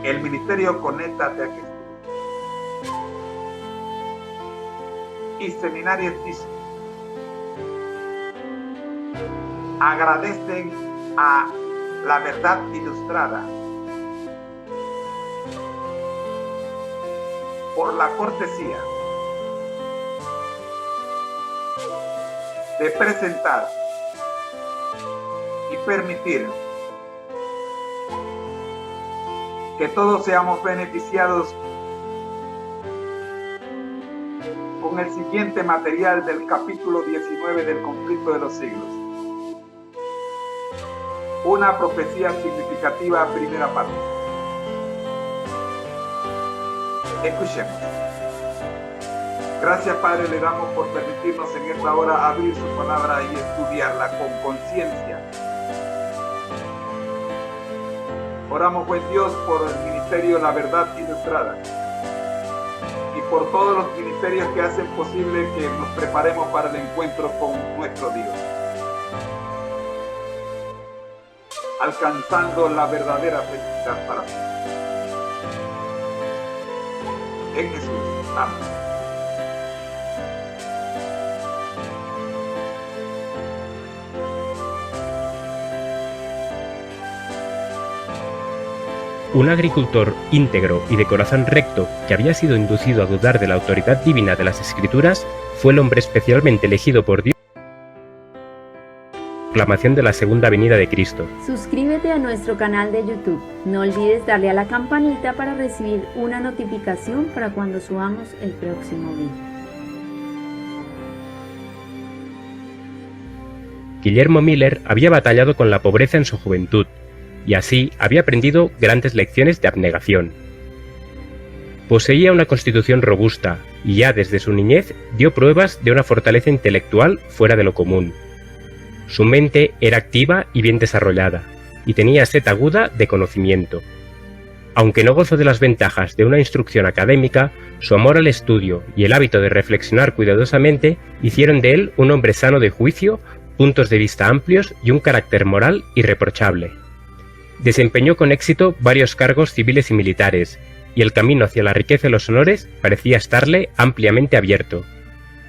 el ministerio Conéctate a Jesús y Seminarios Jesús agradecen a La Verdad Ilustrada por la cortesía de presentar y permitir que todos seamos beneficiados con el siguiente material del capítulo 19 del Conflicto de los Siglos. Una profecía significativa, primera parte. Escuchemos. Gracias, Padre, le damos por permitirnos en esta hora abrir su palabra y estudiarla con conciencia. Oramos, buen Dios, por el ministerio La Verdad Ilustrada y por todos los ministerios que hacen posible que nos preparemos para el encuentro con nuestro Dios, alcanzando la verdadera felicidad para ti. En Jesús. Amén. Un agricultor íntegro y de corazón recto, que había sido inducido a dudar de la autoridad divina de las Escrituras, fue el hombre especialmente elegido por Dios para la proclamación de la segunda venida de Cristo. Suscríbete a nuestro canal de YouTube. No olvides darle a la campanita para recibir una notificación para cuando subamos el próximo video. Guillermo Miller había batallado con la pobreza en su juventud, y así había aprendido grandes lecciones de abnegación. Poseía una constitución robusta y ya desde su niñez dio pruebas de una fortaleza intelectual fuera de lo común. Su mente era activa y bien desarrollada, y tenía sed aguda de conocimiento. Aunque no gozó de las ventajas de una instrucción académica, su amor al estudio y el hábito de reflexionar cuidadosamente hicieron de él un hombre sano de juicio, puntos de vista amplios y un carácter moral irreprochable. Desempeñó con éxito varios cargos civiles y militares, y el camino hacia la riqueza y los honores parecía estarle ampliamente abierto.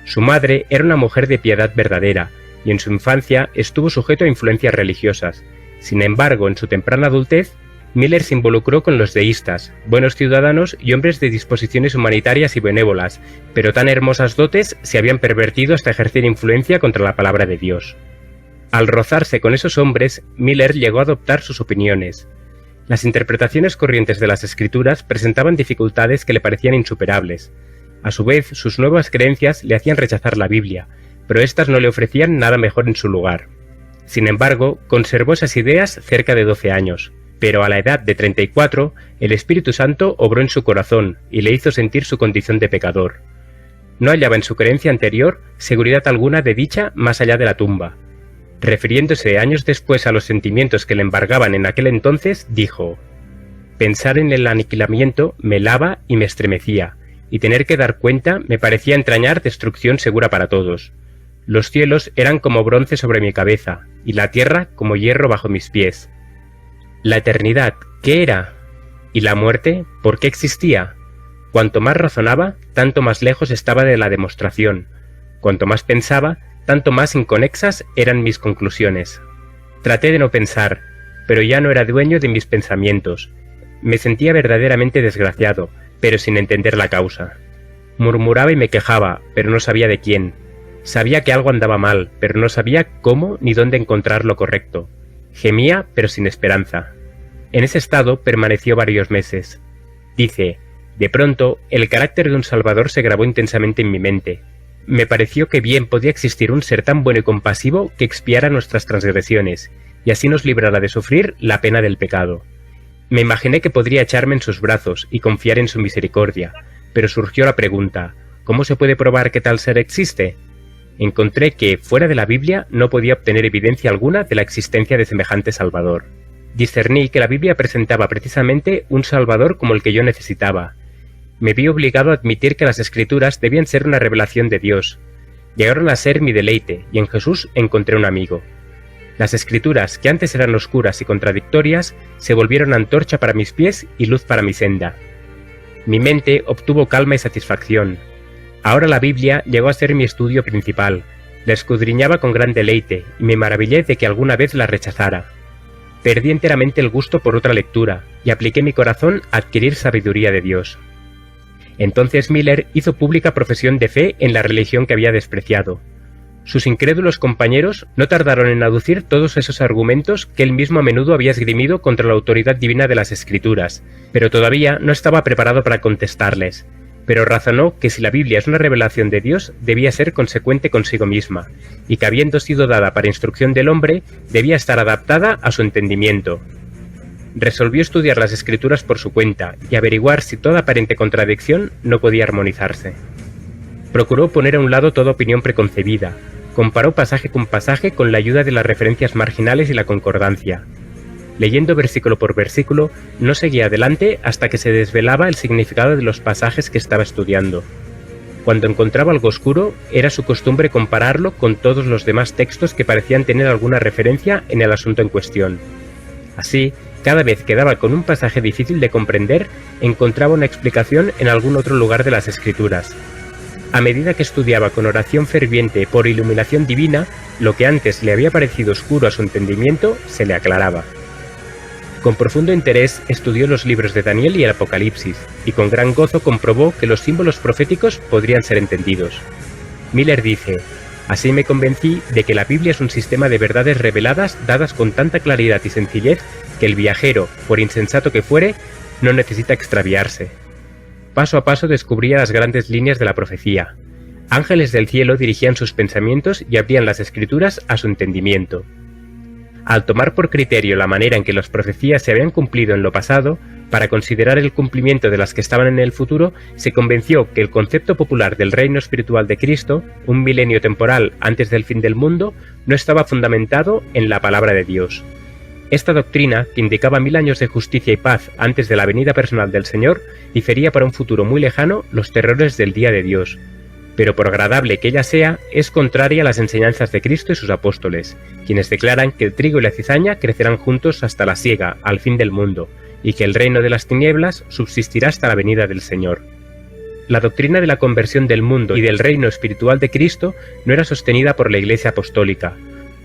Su madre era una mujer de piedad verdadera, y en su infancia estuvo sujeto a influencias religiosas. Sin embargo, en su temprana adultez, Miller se involucró con los deístas, buenos ciudadanos y hombres de disposiciones humanitarias y benévolas, pero tan hermosas dotes se habían pervertido hasta ejercer influencia contra la palabra de Dios. Al rozarse con esos hombres, Miller llegó a adoptar sus opiniones. Las interpretaciones corrientes de las Escrituras presentaban dificultades que le parecían insuperables. A su vez, sus nuevas creencias le hacían rechazar la Biblia, pero éstas no le ofrecían nada mejor en su lugar. Sin embargo, conservó esas ideas cerca de 12 años, pero a la edad de 34, el Espíritu Santo obró en su corazón y le hizo sentir su condición de pecador. No hallaba en su creencia anterior seguridad alguna de dicha más allá de la tumba. Refiriéndose años después a los sentimientos que le embargaban en aquel entonces, dijo: «Pensar en el aniquilamiento me helaba y me estremecía, y tener que dar cuenta me parecía entrañar destrucción segura para todos. Los cielos eran como bronce sobre mi cabeza, y la tierra como hierro bajo mis pies. La eternidad, ¿qué era? ¿Y la muerte, por qué existía? Cuanto más razonaba, tanto más lejos estaba de la demostración. Cuanto más pensaba, tanto más inconexas eran mis conclusiones. Traté de no pensar, pero ya no era dueño de mis pensamientos. Me sentía verdaderamente desgraciado, pero sin entender la causa. Murmuraba y me quejaba, pero no sabía de quién. Sabía que algo andaba mal, pero no sabía cómo ni dónde encontrar lo correcto. Gemía, pero sin esperanza. En ese estado permaneció varios meses. Dice: de pronto, el carácter de un Salvador se grabó intensamente en mi mente. Me pareció que bien podía existir un ser tan bueno y compasivo que expiara nuestras transgresiones, y así nos librara de sufrir la pena del pecado. Me imaginé que podría echarme en sus brazos y confiar en su misericordia, pero surgió la pregunta: ¿cómo se puede probar que tal ser existe? Encontré que, fuera de la Biblia, no podía obtener evidencia alguna de la existencia de semejante Salvador. Discerní que la Biblia presentaba precisamente un Salvador como el que yo necesitaba. Me vi obligado a admitir que las Escrituras debían ser una revelación de Dios. Llegaron a ser mi deleite, y en Jesús encontré un amigo. Las escrituras, que antes eran oscuras y contradictorias, se volvieron antorcha para mis pies y luz para mi senda. Mi mente obtuvo calma y satisfacción. Ahora la Biblia llegó a ser mi estudio principal. La escudriñaba con gran deleite y me maravillé de que alguna vez la rechazara. Perdí enteramente el gusto por otra lectura y apliqué mi corazón a adquirir sabiduría de Dios. Entonces Miller hizo pública profesión de fe en la religión que había despreciado. Sus incrédulos compañeros no tardaron en aducir todos esos argumentos que él mismo a menudo había esgrimido contra la autoridad divina de las Escrituras, pero todavía no estaba preparado para contestarles. Pero razonó que si la Biblia es una revelación de Dios, debía ser consecuente consigo misma, y que habiendo sido dada para instrucción del hombre, debía estar adaptada a su entendimiento. Resolvió estudiar las Escrituras por su cuenta y averiguar si toda aparente contradicción no podía armonizarse. Procuró poner a un lado toda opinión preconcebida, comparó pasaje con pasaje con la ayuda de las referencias marginales y la concordancia. Leyendo versículo por versículo, no seguía adelante hasta que se desvelaba el significado de los pasajes que estaba estudiando. Cuando encontraba algo oscuro, era su costumbre compararlo con todos los demás textos que parecían tener alguna referencia en el asunto en cuestión. Así, cada vez que daba con un pasaje difícil de comprender, encontraba una explicación en algún otro lugar de las Escrituras. A medida que estudiaba con oración ferviente por iluminación divina, lo que antes le había parecido oscuro a su entendimiento se le aclaraba. Con profundo interés estudió los libros de Daniel y el Apocalipsis, y con gran gozo comprobó que los símbolos proféticos podrían ser entendidos. Miller dice: así me convencí de que la Biblia es un sistema de verdades reveladas dadas con tanta claridad y sencillez que el viajero, por insensato que fuere, no necesita extraviarse. Paso a paso descubría las grandes líneas de la profecía. Ángeles del cielo dirigían sus pensamientos y abrían las Escrituras a su entendimiento. Al tomar por criterio la manera en que las profecías se habían cumplido en lo pasado, para considerar el cumplimiento de las que estaban en el futuro, se convenció que el concepto popular del reino espiritual de Cristo, un milenio temporal antes del fin del mundo, no estaba fundamentado en la palabra de Dios. Esta doctrina, que indicaba 1000 años de justicia y paz antes de la venida personal del Señor, difería para un futuro muy lejano los terrores del día de Dios. Pero por agradable que ella sea, es contraria a las enseñanzas de Cristo y sus apóstoles, quienes declaran que el trigo y la cizaña crecerán juntos hasta la siega, al fin del mundo, y que el reino de las tinieblas subsistirá hasta la venida del Señor. La doctrina de la conversión del mundo y del reino espiritual de Cristo no era sostenida por la Iglesia apostólica.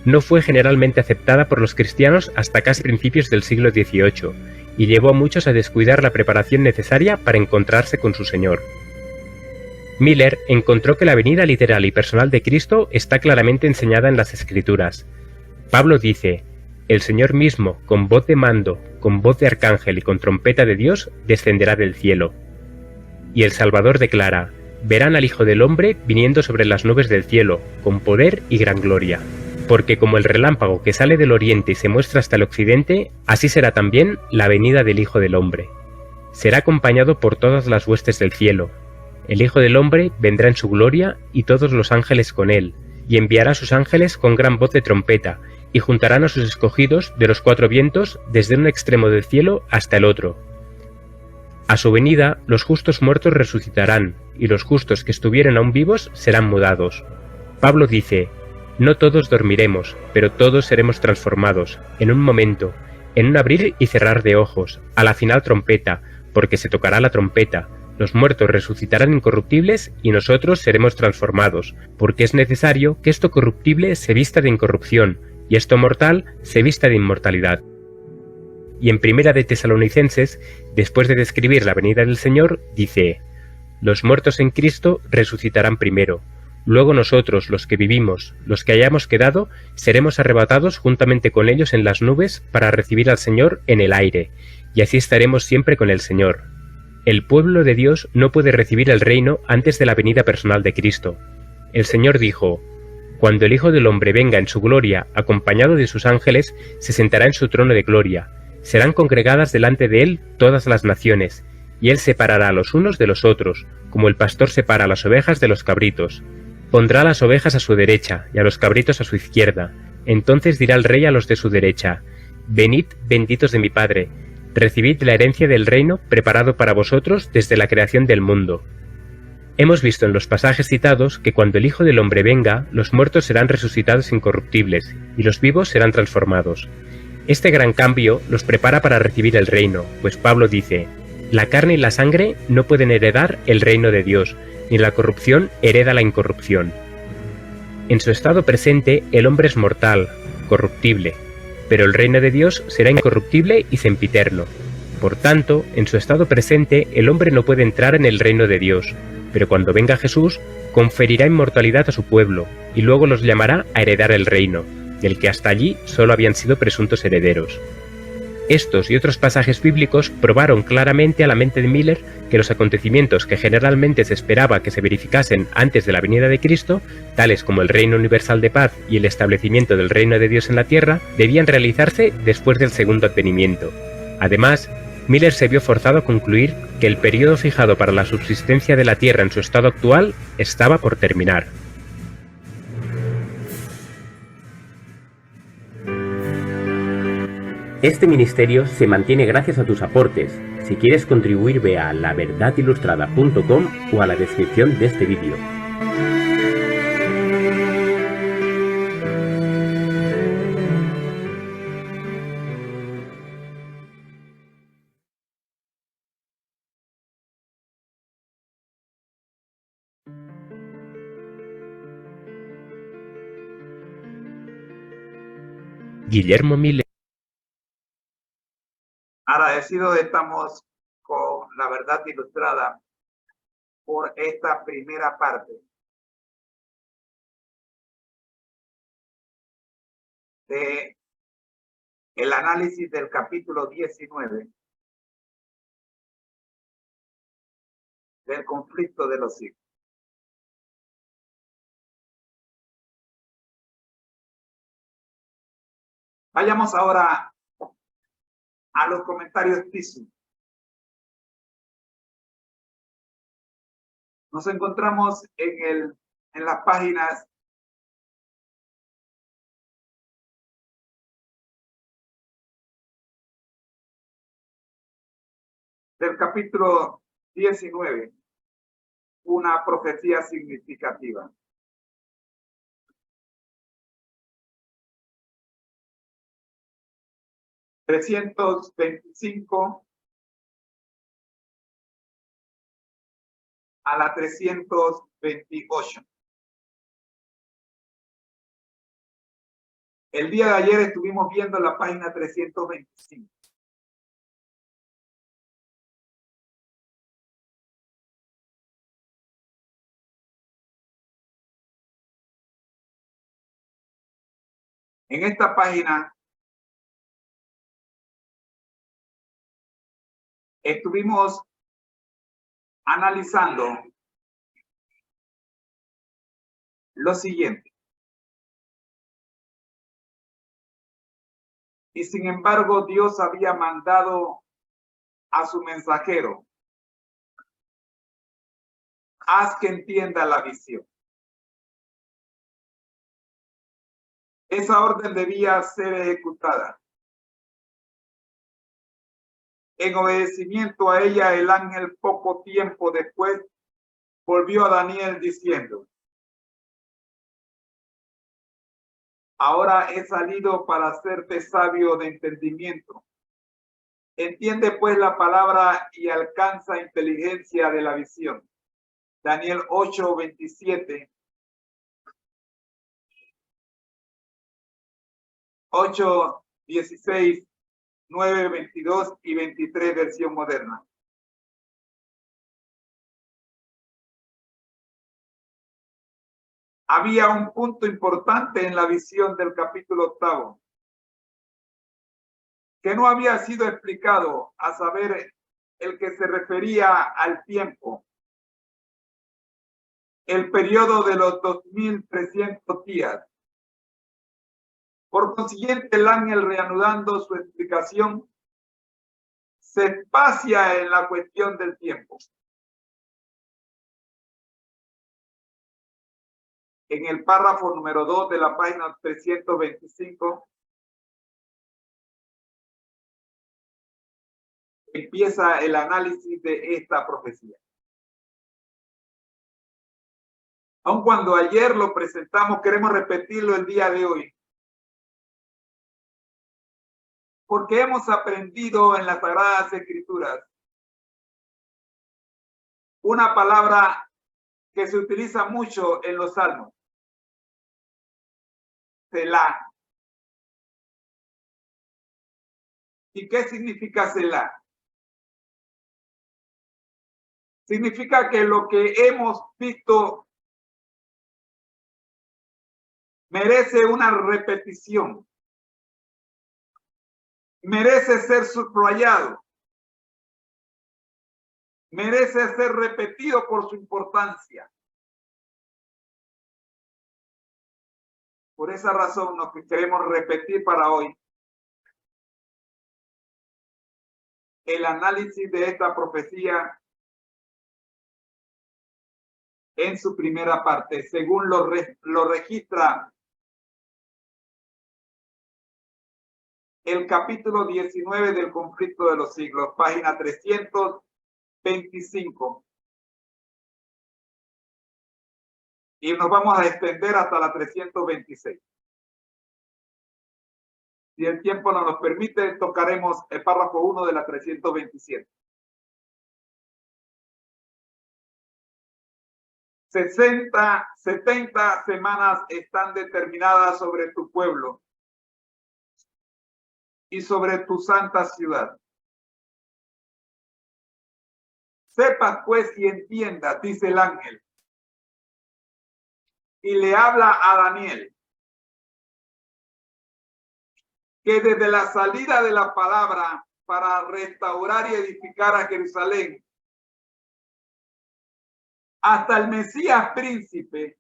No fue generalmente aceptada por los cristianos hasta casi principios del siglo XVIII, y llevó a muchos a descuidar la preparación necesaria para encontrarse con su Señor. Miller encontró que la venida literal y personal de Cristo está claramente enseñada en las Escrituras. Pablo dice: el Señor mismo, con voz de mando, con voz de arcángel y con trompeta de Dios, descenderá del cielo. Y el Salvador declara: verán al Hijo del Hombre viniendo sobre las nubes del cielo, con poder y gran gloria. Porque como el relámpago que sale del oriente y se muestra hasta el occidente, así será también la venida del Hijo del Hombre. Será acompañado por todas las huestes del cielo. El Hijo del Hombre vendrá en su gloria y todos los ángeles con él, y enviará a sus ángeles con gran voz de trompeta, y juntarán a sus escogidos de los 4 vientos desde un extremo del cielo hasta el otro. A su venida los justos muertos resucitarán, y los justos que estuvieron aún vivos serán mudados. Pablo dice: no todos dormiremos, pero todos seremos transformados, en un momento, en un abrir y cerrar de ojos, a la final trompeta, porque se tocará la trompeta. Los muertos resucitarán incorruptibles y nosotros seremos transformados, porque es necesario que esto corruptible se vista de incorrupción y esto mortal se vista de inmortalidad. Y en Primera de Tesalonicenses, después de describir la venida del Señor, dice: los muertos en Cristo resucitarán primero. Luego nosotros, los que vivimos, los que hayamos quedado, seremos arrebatados juntamente con ellos en las nubes para recibir al Señor en el aire, y así estaremos siempre con el Señor. El pueblo de Dios no puede recibir el reino antes de la venida personal de Cristo. El Señor dijo: cuando el Hijo del Hombre venga en su gloria, acompañado de sus ángeles, se sentará en su trono de gloria. Serán congregadas delante de él todas las naciones, y él separará a los unos de los otros, como el pastor separa a las ovejas de los cabritos. Pondrá a las ovejas a su derecha y a los cabritos a su izquierda. Entonces dirá el rey a los de su derecha: venid, benditos de mi Padre, recibid la herencia del reino preparado para vosotros desde la creación del mundo. Hemos visto en los pasajes citados que cuando el Hijo del Hombre venga, los muertos serán resucitados incorruptibles y los vivos serán transformados. Este gran cambio los prepara para recibir el reino, pues Pablo dice: la carne y la sangre no pueden heredar el reino de Dios, ni la corrupción hereda la incorrupción. En su estado presente, el hombre es mortal, corruptible, pero el reino de Dios será incorruptible y sempiterno. Por tanto, en su estado presente, el hombre no puede entrar en el reino de Dios, pero cuando venga Jesús, conferirá inmortalidad a su pueblo, y luego los llamará a heredar el reino, del que hasta allí solo habían sido presuntos herederos. Estos y otros pasajes bíblicos probaron claramente a la mente de Miller que los acontecimientos que generalmente se esperaba que se verificasen antes de la venida de Cristo, tales como el reino universal de paz y el establecimiento del reino de Dios en la tierra, debían realizarse después del segundo advenimiento. Además, Miller se vio forzado a concluir que el periodo fijado para la subsistencia de la Tierra en su estado actual estaba por terminar. Este ministerio se mantiene gracias a tus aportes. Si quieres contribuir, ve a laverdadilustrada.com o a la descripción de este vídeo. Guillermo Miller. Agradecidos estamos con La Verdad Ilustrada por esta primera parte de el análisis del capítulo 19 del conflicto de los hijos. Vayamos ahora a los comentarios TISU. Nos encontramos en las páginas del capítulo 19, una profecía significativa. ...325 a la 328. El día de ayer estuvimos viendo la página 325. En esta página estuvimos analizando lo siguiente. Y sin embargo, Dios había mandado a su mensajero: haz que entienda la visión. Esa orden debía ser ejecutada. En obedecimiento a ella, el ángel poco tiempo después volvió a Daniel diciendo: ahora he salido para hacerte sabio de entendimiento. Entiende pues la palabra y alcanza inteligencia de la visión. Daniel 8:27. 8:16, 9:22 y 23 versión moderna. Había un punto importante en la visión del capítulo 8 que no había sido explicado, a saber, el que se refería al tiempo, el periodo de los 2300 días. Por consiguiente, el ángel, reanudando su explicación, se espacia en la cuestión del tiempo. En el párrafo número 2 de la página 325, empieza el análisis de esta profecía. Aun cuando ayer lo presentamos, queremos repetirlo el día de hoy. Porque hemos aprendido en las Sagradas Escrituras una palabra que se utiliza mucho en los Salmos. Selah. ¿Y qué significa Selah? Significa que lo que hemos visto merece una repetición. Merece ser subrayado. Merece ser repetido por su importancia. Por esa razón, lo que queremos repetir para hoy, el análisis de esta profecía en su primera parte, según lo registra el capítulo 19 del Conflicto de los Siglos, página 325. Y nos vamos a extender hasta la 326. Si el tiempo no nos permite, tocaremos el párrafo 1 de la 327. 70 semanas están determinadas sobre tu pueblo y sobre tu santa ciudad. Sepas pues y entiendas, dice el ángel, y le habla a Daniel, que desde la salida de la palabra para restaurar y edificar a Jerusalén hasta el Mesías príncipe,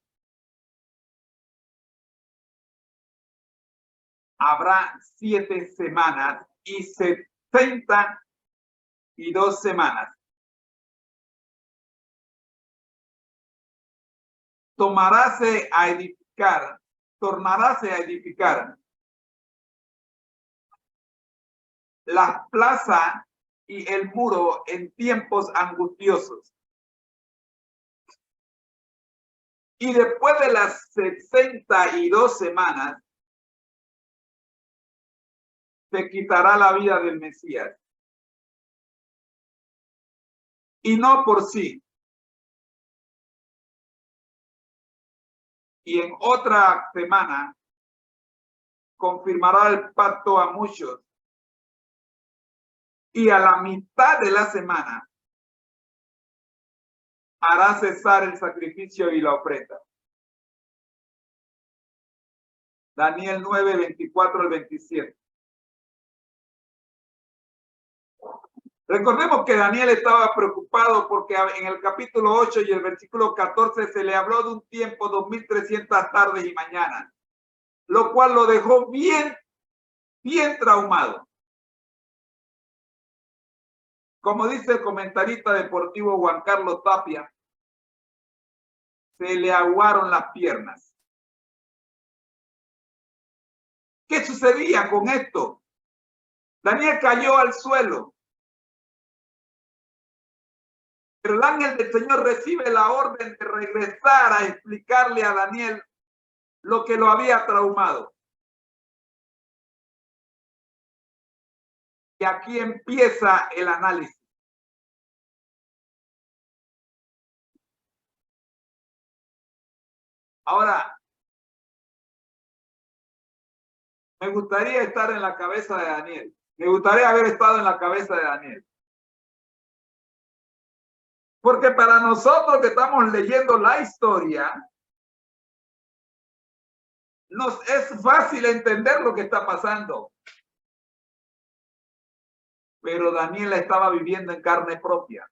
habrá 7 semanas y 72 semanas. Tornaráse a edificar la plaza y el muro en tiempos angustiosos. Y después de las 62 semanas, se quitará la vida del Mesías. Y no por sí. Y en otra semana confirmará el pacto a muchos. Y a la mitad de la semana hará cesar el sacrificio y la ofrenda. Daniel 9, 24 al 27. Recordemos que Daniel estaba preocupado porque en el capítulo 8 y el versículo 14 se le habló de un tiempo, 2300 tardes y mañanas, lo cual lo dejó bien traumado. Como dice el comentarista deportivo Juan Carlos Tapia, se le aguaron las piernas. ¿Qué sucedía con esto? Daniel cayó al suelo. Pero el ángel del Señor recibe la orden de regresar a explicarle a Daniel lo que lo había traumado. Y aquí empieza el análisis. Ahora, me gustaría estar en la cabeza de Daniel. Me gustaría haber estado en la cabeza de Daniel. Porque para nosotros que estamos leyendo la historia, nos es fácil entender lo que está pasando. Pero Daniel la estaba viviendo en carne propia.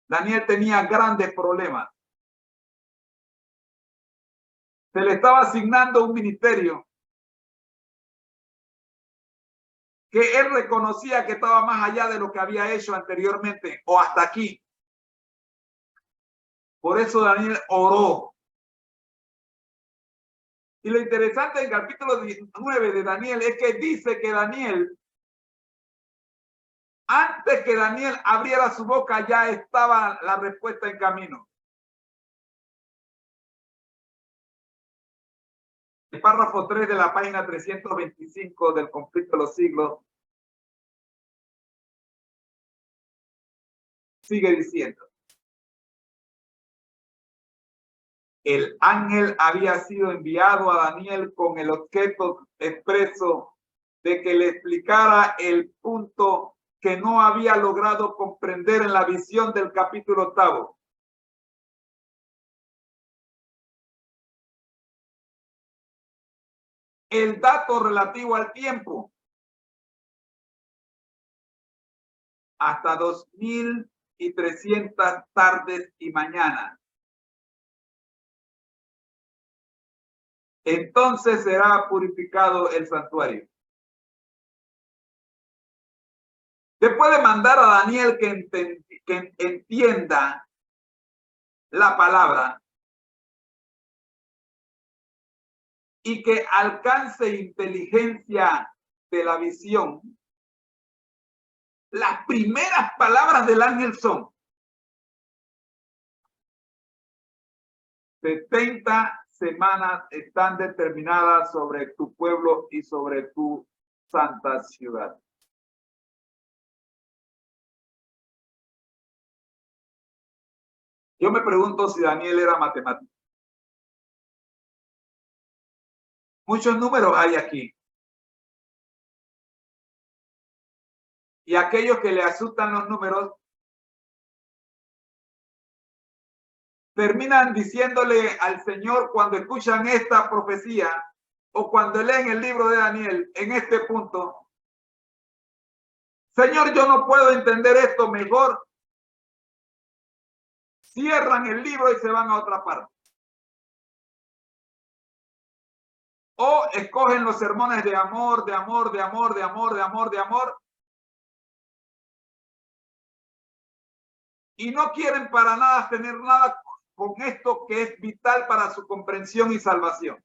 Daniel tenía grandes problemas. Se le estaba asignando un ministerio que él reconocía que estaba más allá de lo que había hecho anteriormente o hasta aquí. Por eso Daniel oró. Y lo interesante del capítulo 19 de Daniel es que dice que Daniel Antes que Daniel abriera su boca, ya estaba la respuesta en camino. El párrafo 3 de la página 325 del Conflicto de los Siglos sigue diciendo: el ángel había sido enviado a Daniel con el objeto expreso de que le explicara el punto que no había logrado comprender en la visión del capítulo 8. El dato relativo al tiempo. Hasta 2300 tardes y mañanas. Entonces será purificado el santuario. Después de mandar a Daniel que entienda la palabra y que alcance inteligencia de la visión, las primeras palabras del ángel son: 70 semanas están determinadas sobre tu pueblo y sobre tu santa ciudad. Yo me pregunto si Daniel era matemático. Muchos números hay aquí. Y aquellos que le asustan los números terminan diciéndole al Señor cuando escuchan esta profecía o cuando leen el libro de Daniel en este punto: Señor, yo no puedo entender esto, mejor cierran el libro y se van a otra parte. O escogen los sermones de amor, de amor, de amor, de amor, de amor, de amor. Y no quieren para nada tener nada con esto que es vital para su comprensión y salvación.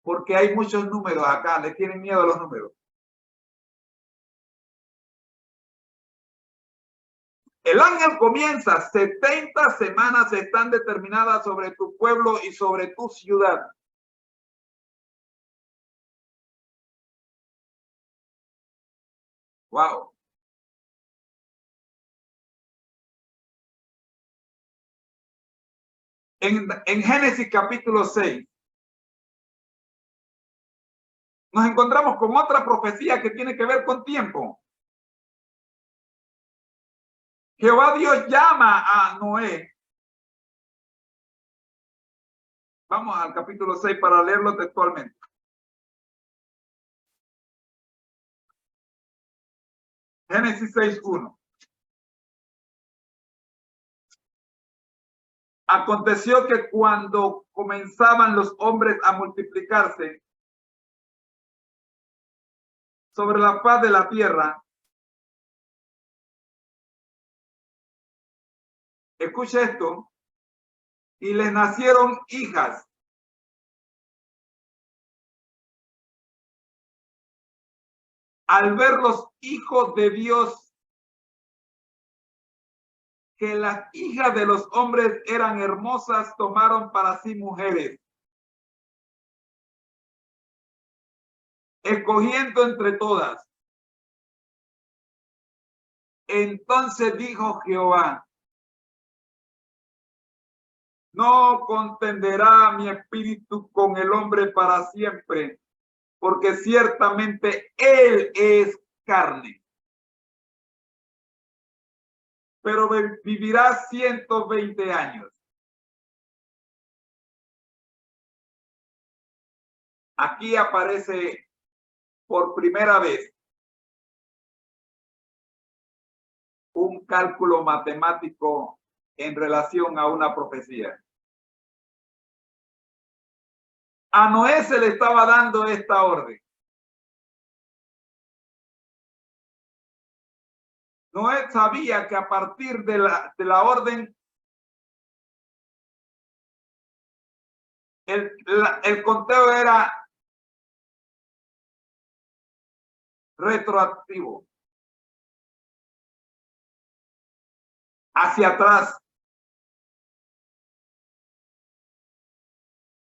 Porque hay muchos números acá, le tienen miedo a los números. El ángel comienza: 70 semanas están determinadas sobre tu pueblo y sobre tu ciudad. Wow. En Génesis capítulo 6 nos encontramos con otra profecía que tiene que ver con tiempo. Jehová Dios llama a Noé. Vamos al capítulo 6 para leerlo textualmente. Génesis 6:1. Aconteció que cuando comenzaban los hombres a multiplicarse sobre la faz de la tierra, escucha esto, y les nacieron hijas. Al ver los hijos de Dios que las hijas de los hombres eran hermosas, tomaron para sí mujeres, escogiendo entre todas. Entonces dijo Jehová: no contenderá mi espíritu con el hombre para siempre, porque ciertamente él es carne, pero vivirá 120 años. Aquí aparece por primera vez un cálculo matemático en relación a una profecía. A Noé se le estaba dando esta orden. Noé sabía que a partir de la orden, el conteo era retroactivo, hacia atrás.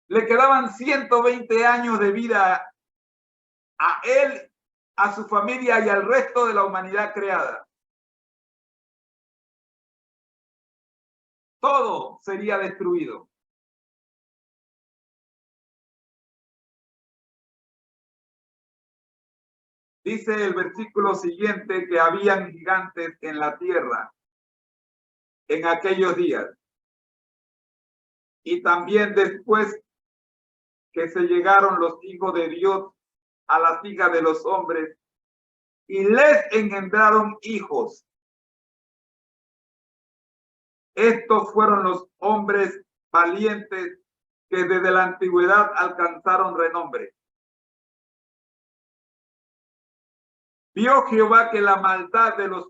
Le quedaban 120 años de vida a él, a su familia y al resto de la humanidad creada. Todo sería destruido. Dice el versículo siguiente que habían gigantes en la tierra en aquellos días. Y también después que se llegaron los hijos de Dios a las hijas de los hombres y les engendraron hijos. Estos fueron los hombres valientes que desde la antigüedad alcanzaron renombre. Vio Jehová que la maldad de los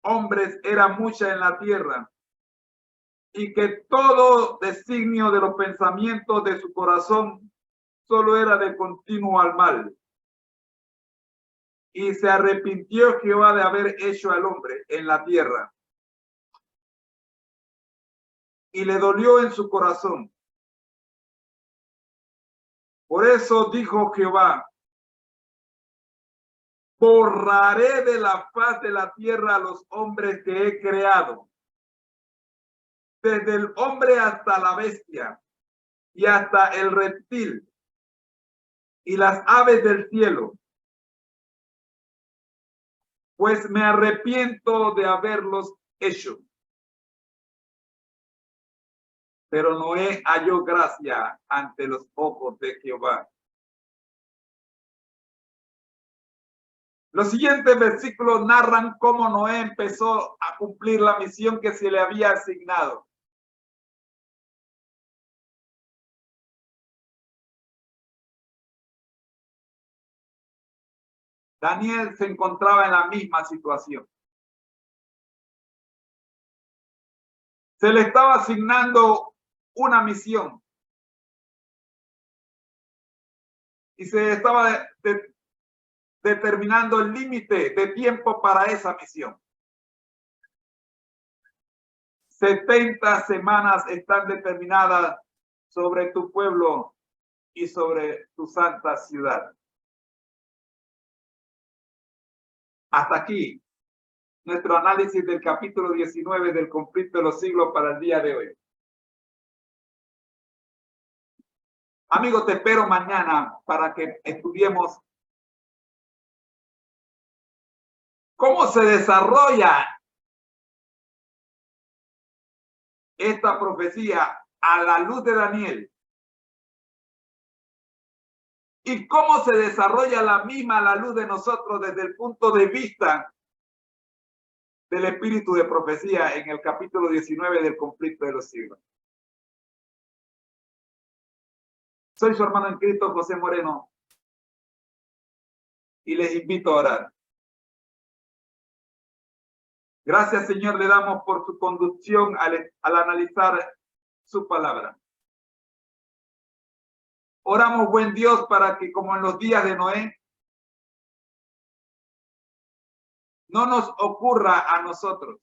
hombres era mucha en la tierra y que todo designio de los pensamientos de su corazón solo era de continuo al mal. Y se arrepintió Jehová de haber hecho al hombre en la tierra. Y le dolió en su corazón. Por eso dijo Jehová: borraré de la faz de la tierra a los hombres que he creado, desde el hombre hasta la bestia, y hasta el reptil, y las aves del cielo, pues me arrepiento de haberlos hecho. Pero Noé halló gracia ante los ojos de Jehová. Los siguientes versículos narran cómo Noé empezó a cumplir la misión que se le había asignado. Daniel se encontraba en la misma situación. Se le estaba asignando una misión y se estaba determinando el límite de tiempo para esa misión. 70 semanas están determinadas sobre tu pueblo y sobre tu santa ciudad. Hasta aquí nuestro análisis del capítulo 19 del conflicto de los siglos para el día de hoy. Amigos, te espero mañana para que estudiemos cómo se desarrolla esta profecía a la luz de Daniel y cómo se desarrolla la misma a la luz de nosotros desde el punto de vista del espíritu de profecía en el capítulo 19 del conflicto de los siglos. Soy su hermano en Cristo, José Moreno, y les invito a orar. Gracias, Señor, le damos por su conducción al analizar su palabra. Oramos, buen Dios, para que como en los días de Noé, no nos ocurra a nosotros.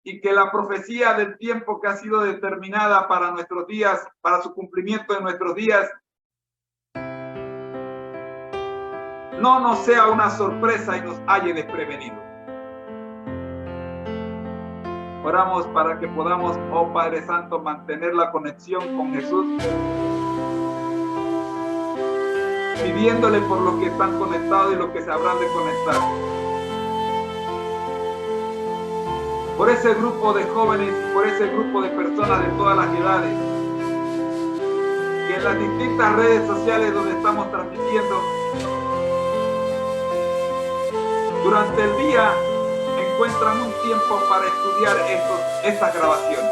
Y que la profecía del tiempo que ha sido determinada para nuestros días, para su cumplimiento en nuestros días, no nos sea una sorpresa y nos halle desprevenidos. Oramos para que podamos, oh Padre Santo, mantener la conexión con Jesús, pidiéndole por los que están conectados y los que se habrán de conectar. Por ese grupo de jóvenes y por ese grupo de personas de todas las edades, que en las distintas redes sociales donde estamos transmitiendo, durante el día encuentran un tiempo para estudiar estas grabaciones.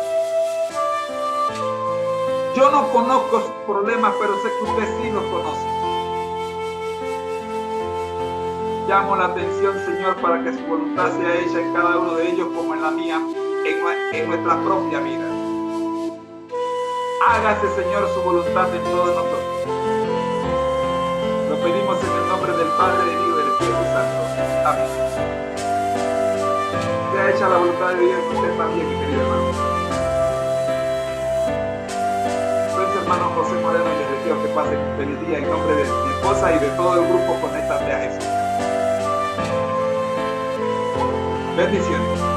Yo no conozco sus problemas, pero sé que usted sí los conoce. Llamo la atención, Señor, para que su voluntad sea hecha en cada uno de ellos como en la mía, en nuestra propia vida. Hágase, Señor, su voluntad en todos nosotros. Lo pedimos Padre, del Hijo y del Espíritu Santo. Amén. Sea hecha la voluntad de Dios y usted también, mi querido hermano. Soy su hermano José Moreno y les deseo que pasen un feliz día en nombre de mi esposa y de todo el grupo Conéctate a Jesús. Bendiciones.